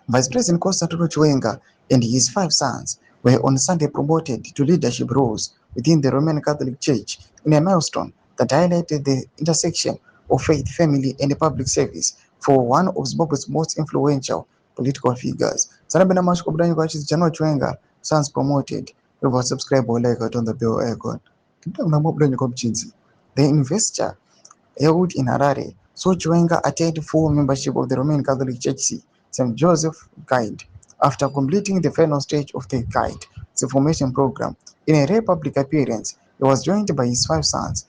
Vice President Constantino Chiwenga and his 5 sons were on Sunday promoted to leadership roles within the Roman Catholic Church in a milestone that highlighted the intersection of faith, family, and public service for one of Zimbabwe's most influential political figures. Sanabena Mashko Brani Kwachis General Chiwenga, sons promoted. Over subscribe or like it on the bell icon. The investor held in Harare saw Chiwenga attend full membership of the Roman Catholic Church St. Joseph Guide after completing the final stage of the Guide, the formation program. In a rare public appearance, he was joined by his 5 sons,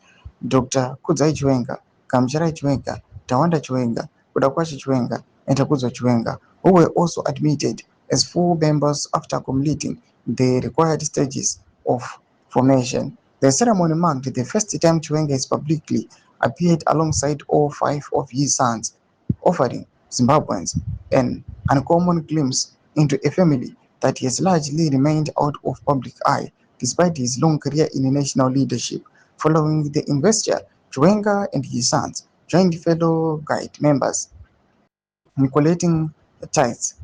Dr. Kudzai Chiwenga, Kamchara Chiwenga, Tawanda Chiwenga, Kudakwashi Chiwenga, and Takuzo Chiwenga, who were also admitted as full members after completing the required stages of formation. The ceremony marked the first time Chiwenga has publicly appeared alongside all 5 of his sons, offering Zimbabweans an uncommon glimpse into a family that has largely remained out of public eye despite his long career in national leadership. Following the investiture, Chiwenga and his sons joined fellow Guide members in collating tithes,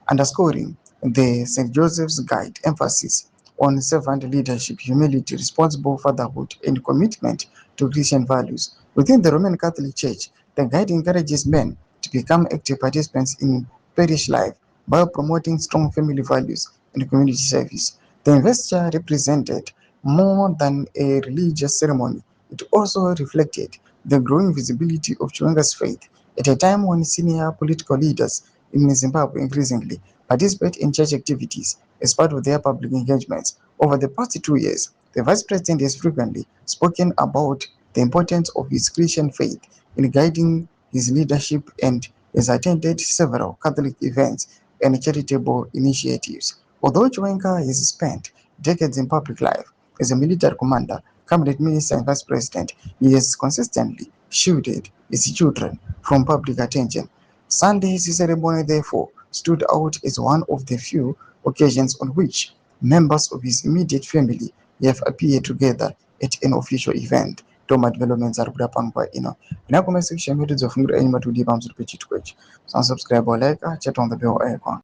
underscoring the St. Joseph's Guide emphasis on servant leadership, humility, responsible fatherhood, and commitment to Christian values. Within the Roman Catholic Church, the Guide encourages men to become active participants in parish life while promoting strong family values and community service. The investiture represented more than a religious ceremony. It also reflected the growing visibility of Chiwenga's faith at a time when senior political leaders in Zimbabwe increasingly participate in church activities as part of their public engagements. Over the past 2 years, the vice president has frequently spoken about the importance of his Christian faith in guiding his leadership and has attended several Catholic events and charitable initiatives. Although Chiwenga has spent decades in public life as a military commander, cabinet minister, and vice president, he has consistently shielded his children from public attention. Sunday's ceremony, therefore, stood out as one of the few occasions on which members of his immediate family have appeared together at an official event. Toma developments are kupangwa ino. Inakoma section yetu zofungira eni matudi pa mzuri pechitwechi. So subscribe or like, chat on the bell icon.